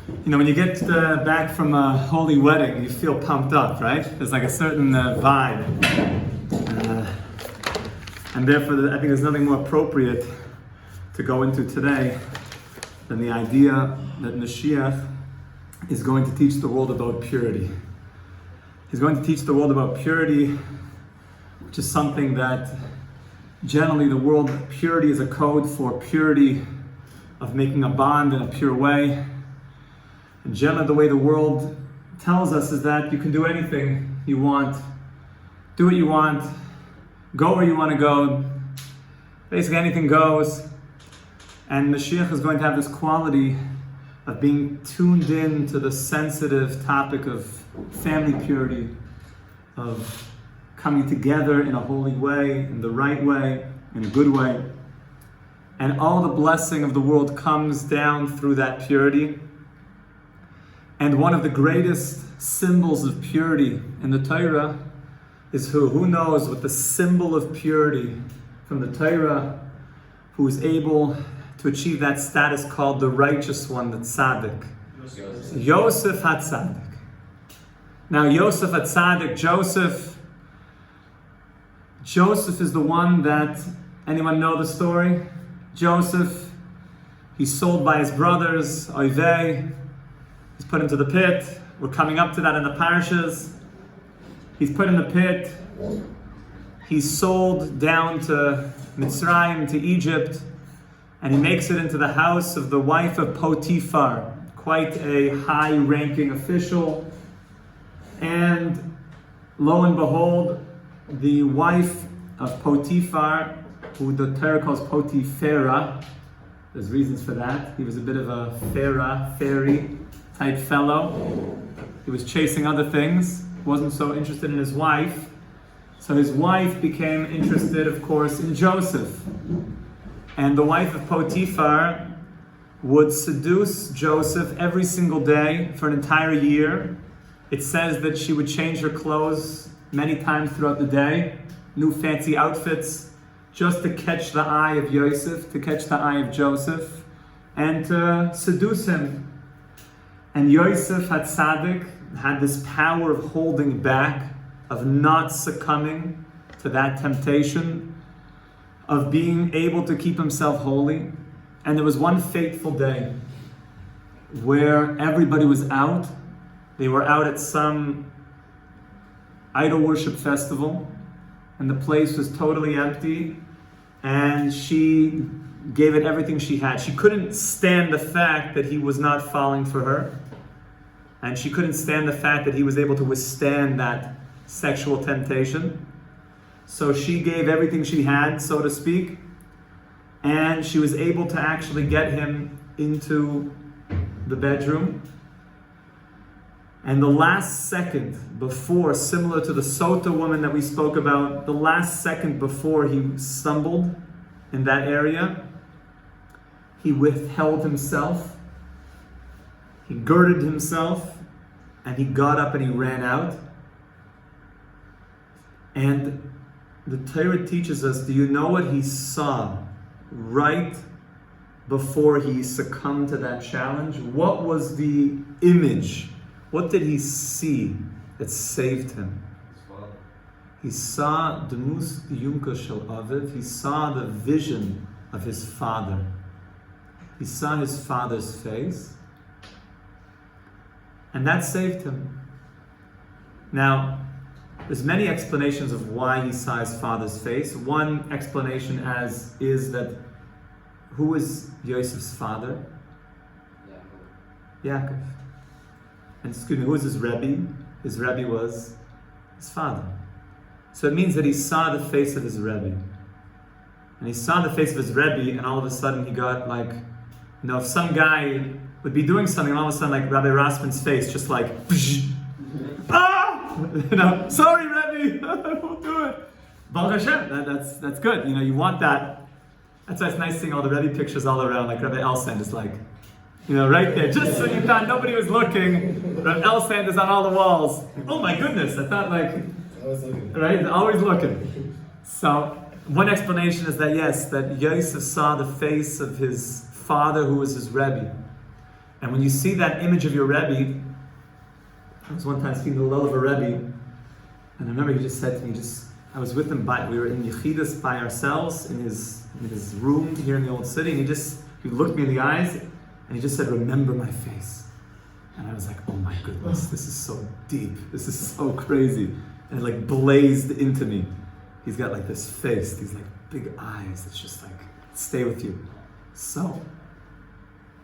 You know, when you get back from a holy wedding, you feel pumped up, right? There's like a certain vibe. And therefore, I think there's nothing more appropriate to go into today than the idea that Moshiach is going to teach the world about purity. He's going to teach the world about purity, which is something that generally the world, purity is a code for purity of making a bond in a pure way. And generally the way the world tells us is that you can do anything you want, do what you want, go where you want to go, basically anything goes. And Moshiach is going to have this quality of being tuned in to the sensitive topic of family purity, of coming together in a holy way, in the right way, in a good way. And all the blessing of the world comes down through that purity. And one of the greatest symbols of purity in the Torah is who? Who knows what the symbol of purity from the Torah, who is able to achieve that status called the righteous one, the tzaddik? Yosef HaTzaddik. Now Yosef HaTzaddik, Joseph is the one that, anyone know the story? Joseph, he's sold by his brothers, Oivei. He's put into the pit. We're coming up to that in the parashas. He's put in the pit. He's sold down to Mitzrayim, to Egypt, and he makes it into the house of the wife of Potiphar, quite a high-ranking official. And lo and behold, the wife of Potiphar, who the Torah calls Potiphera, there's reasons for that. He was a bit of a fairy type fellow. He was chasing other things, wasn't so interested in his wife. So his wife became interested, of course, in Joseph. And the wife of Potiphar would seduce Joseph every single day for an entire year. It says that she would change her clothes many times throughout the day, new fancy outfits, just to catch the eye of Yosef, to catch the eye of Joseph, and to seduce him. And Yosef HaTzaddik had this power of holding back, of not succumbing to that temptation, of being able to keep himself holy. And there was one fateful day where everybody was out. They were out at some idol worship festival, and the place was totally empty, and she gave it everything she had. She couldn't stand the fact that he was not falling for her, and she couldn't stand the fact that he was able to withstand that sexual temptation. So she gave everything she had, so to speak, and she was able to actually get him into the bedroom. And the last second before, similar to the Sota woman that we spoke about, the last second before he stumbled in that area, he withheld himself, he girded himself, and he got up and he ran out. And the Torah teaches us, do you know what he saw right before he succumbed to that challenge? What was the image? What did he see that saved him? He saw the Mus Yumka Shel Aviv. He saw the vision of his father. He saw his father's face, and that saved him. Now, there's many explanations of why he saw his father's face. One explanation is that who is Yosef's father? Yaakov. And excuse me, who was his Rebbe? His Rebbe was his father. So it means that he saw the face of his Rebbe. And he saw the face of his Rebbe, and all of a sudden he got like, if some guy would be doing something, and all of a sudden like Rabbi Rasman's face, just like, sorry Rebbe, I won't do it. Baruch Hashem, that's good. You want that. That's why it's nice seeing all the Rebbe pictures all around, like Rabbi Elsand is like, right there, just so you thought nobody was looking. Rabbi Elsand is on all the walls. Oh my goodness, I thought right? Always looking. So, one explanation is that yes, that Yosef saw the face of his father who was his Rebbe. And when you see that image of your Rebbe, I was one time speaking to the Lul of a Rebbe, and I remember he just said to me, I was with him, we were in Yechidus by ourselves in his room here in the old city, and he looked me in the eyes, and he just said, remember my face. And I was like, oh my goodness, this is so deep, this is so crazy. And it like blazed into me. He's got like this face, these like big eyes, it's just like, stay with you. So,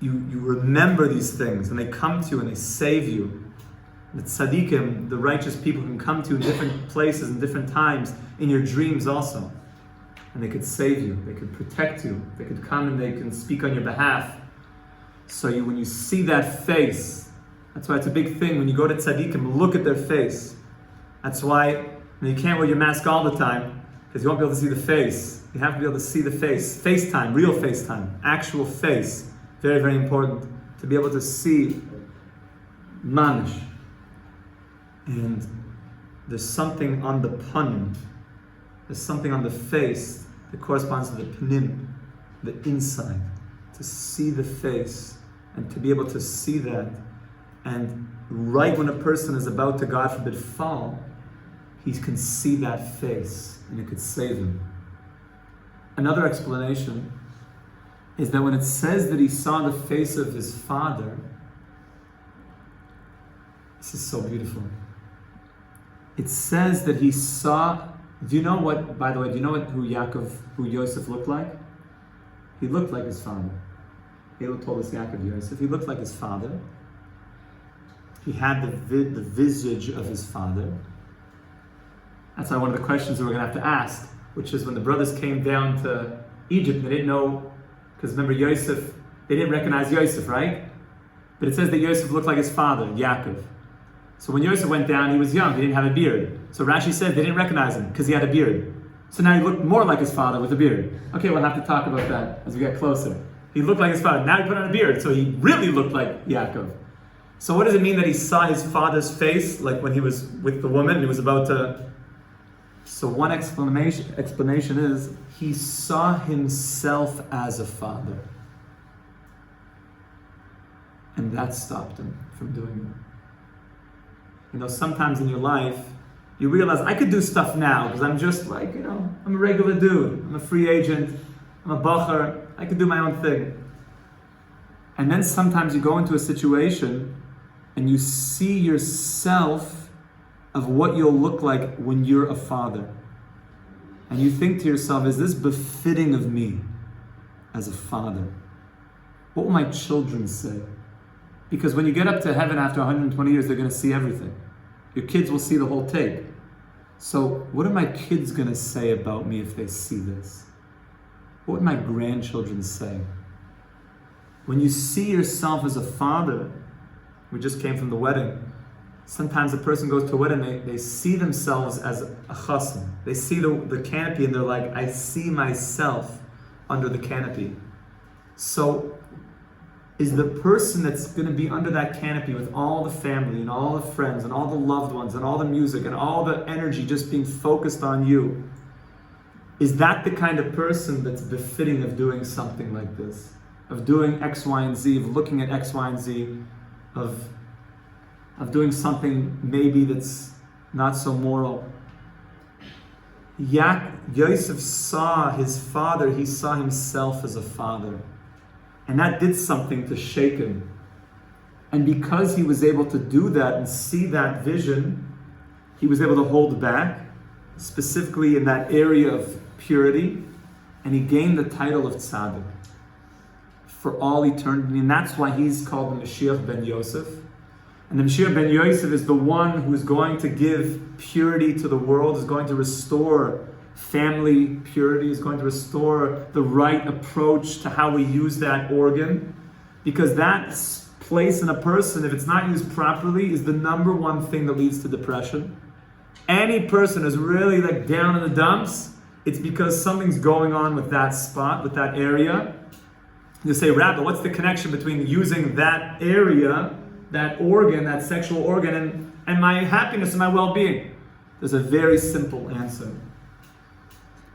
you remember these things, and they come to you and they save you. The tzaddikim, the righteous people, can come to you in different places and different times, in your dreams also. And they could save you, they could protect you, they could come and they can speak on your behalf. So when you see that face, that's why it's a big thing. When you go to tzaddikim, look at their face. That's why you can't wear your mask all the time, because you won't be able to see the face. You have to be able to see the face. FaceTime, real FaceTime, actual face. Very, very important to be able to see manish. And there's something on the panim, there's something on the face that corresponds to the panim, the inside. To see the face and to be able to see that. And right when a person is about to, God forbid, fall, he can see that face and it could save him. Another explanation is that when it says that he saw the face of his father, this is so beautiful. It says that he saw, do you know who Yosef looked like? He looked like his father. Elu told us Yosef, he looked like his father. He had the visage of his father. That's why one of the questions that we're going to have to ask, which is when the brothers came down to Egypt, they didn't know, because remember Yosef, they didn't recognize Yosef, right? But it says that Yosef looked like his father, Yaakov. So when Yosef went down, he was young, he didn't have a beard. So Rashi said they didn't recognize him because he had a beard. So now he looked more like his father with a beard. Okay, we'll have to talk about that as we get closer. He looked like his father. Now he put on a beard, so he really looked like Yaakov. So what does it mean that he saw his father's face, like when he was with the woman and he was about to... So one explanation is, he saw himself as a father. And that stopped him from doing it. You know, sometimes in your life, you realize, I could do stuff now, because I'm just like, I'm a regular dude. I'm a free agent. I'm a bacher. I can do my own thing. And then sometimes you go into a situation and you see yourself of what you'll look like when you're a father. And you think to yourself, is this befitting of me as a father? What will my children say? Because when you get up to heaven after 120 years, they're going to see everything. Your kids will see the whole tape. So what are my kids going to say about me if they see this? What would my grandchildren say? When you see yourself as a father, we just came from the wedding. Sometimes a person goes to a wedding, they see themselves as a chassan. They see the canopy and they're like, I see myself under the canopy. So is the person that's going to be under that canopy with all the family and all the friends and all the loved ones and all the music and all the energy just being focused on you, is that the kind of person that's befitting of doing something like this? Of doing X, Y, and Z, of looking at X, Y, and Z, of doing something maybe that's not so moral. Yosef saw his father, he saw himself as a father. And that did something to shake him. And because he was able to do that and see that vision, he was able to hold back, specifically in that area of purity, and he gained the title of tzaddik for all eternity. And that's why he's called the Moshiach ben Yosef. And the Moshiach ben Yosef is the one who is going to give purity to the world, is going to restore family purity, is going to restore the right approach to how we use that organ. Because that place in a person, if it's not used properly, is the number one thing that leads to depression. Any person is really like down in the dumps, it's because something's going on with that spot, with that area. You say, Rabbi, what's the connection between using that area, that organ, that sexual organ, and my happiness and my well-being? There's a very simple answer.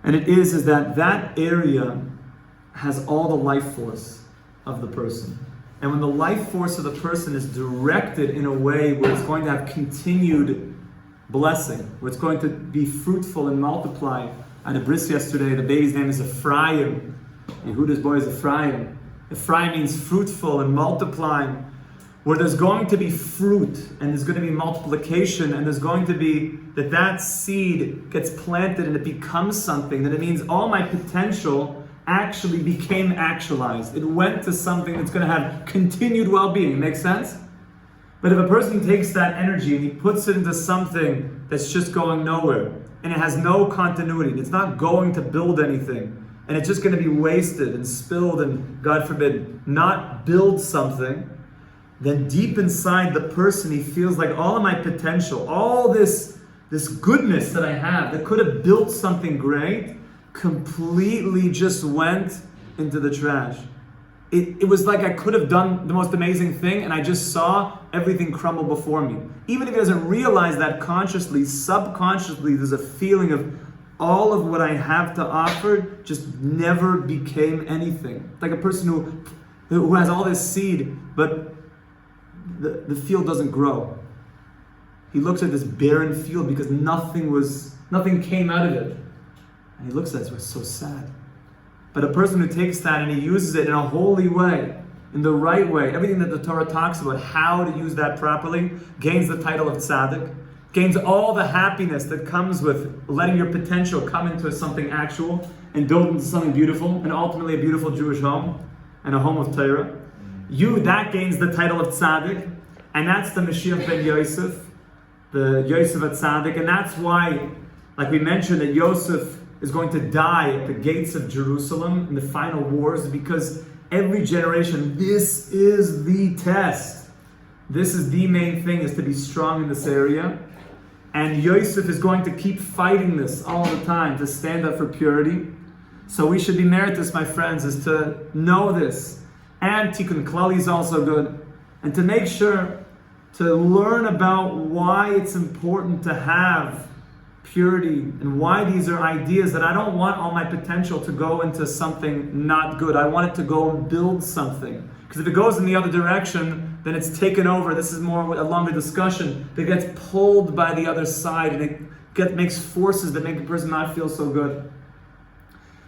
And it is that area has all the life force of the person. And when the life force of the person is directed in a way where it's going to have continued blessing, where it's going to be fruitful and multiply. I had a bris yesterday, the baby's name is Ephraim. Yehuda's boy is Ephraim. Ephraim means fruitful and multiplying, where there's going to be fruit, and there's going to be multiplication, and there's going to be that seed gets planted and it becomes something, that it means all my potential actually became actualized. It went to something that's going to have continued well-being. Make sense? But if a person takes that energy and he puts it into something that's just going nowhere, and it has no continuity, and it's not going to build anything, and it's just going to be wasted and spilled and, God forbid, not build something, then deep inside the person he feels like all of my potential, all this goodness that I have that could have built something great, completely just went into the trash. It was like I could have done the most amazing thing and I just saw everything crumble before me. Even if he doesn't realize that consciously, subconsciously there's a feeling of all of what I have to offer just never became anything. Like a person who has all this seed, but the field doesn't grow. He looks at this barren field because nothing came out of it. And he looks at it, it's so sad. But a person who takes that and he uses it in a holy way, in the right way, everything that the Torah talks about, how to use that properly, gains the title of tzaddik, gains all the happiness that comes with letting your potential come into something actual and build into something beautiful, and ultimately a beautiful Jewish home and a home of Torah. That gains the title of tzaddik, and that's the Moshiach ben Yosef, the Yosef at tzaddik, and that's why, like we mentioned, that Yosef is going to die at the gates of Jerusalem in the final wars, because every generation, this is the test. This is the main thing, is to be strong in this area. And Yosef is going to keep fighting this all the time, to stand up for purity. So we should be meritus, my friends, is to know this. And Tikkun Klali is also good. And to make sure to learn about why it's important to have purity, and why these are ideas that I don't want all my potential to go into something not good. I want it to go and build something. Because if it goes in the other direction, then it's taken over. This is more a longer discussion. It gets pulled by the other side, and it makes forces that make a person not feel so good.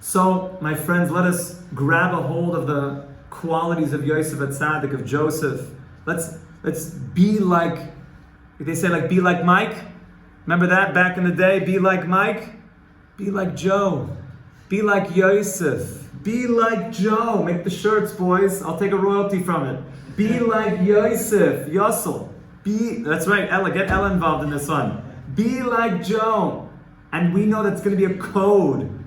So, my friends, let us grab a hold of the qualities of Yosef at tzaddik, of Joseph. Let's be like, they say, like, be like Mike. Remember that back in the day? Be like Mike, be like Joe, be like Yosef, be like Joe. Make the shirts, boys. I'll take a royalty from it. Be like Yosef, Yossel. That's right, Ella. Get Ella involved in this one. Be like Joe. And we know that's going to be a code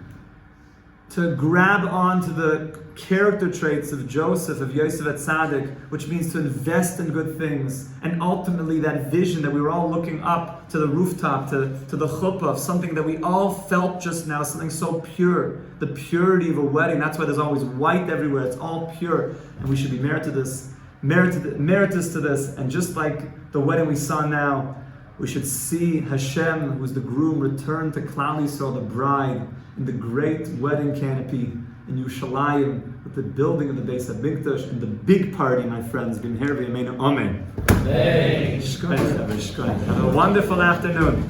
to grab onto the character traits of Joseph, of Yosef at tzaddik, which means to invest in good things, and ultimately that vision that we were all looking up to the rooftop, to the chuppah, of something that we all felt just now, something so pure, the purity of a wedding. That's why there's always white everywhere. It's all pure, and we should be meritus to this. And just like the wedding we saw now, we should see Hashem, who is the groom, return to Klal Yisrael, the bride, in the great wedding canopy in Yerushalayim, with the building of the Beis HaMikdash, and the big party, my friends. B'mher v'yameinu, amen. Have a wonderful afternoon.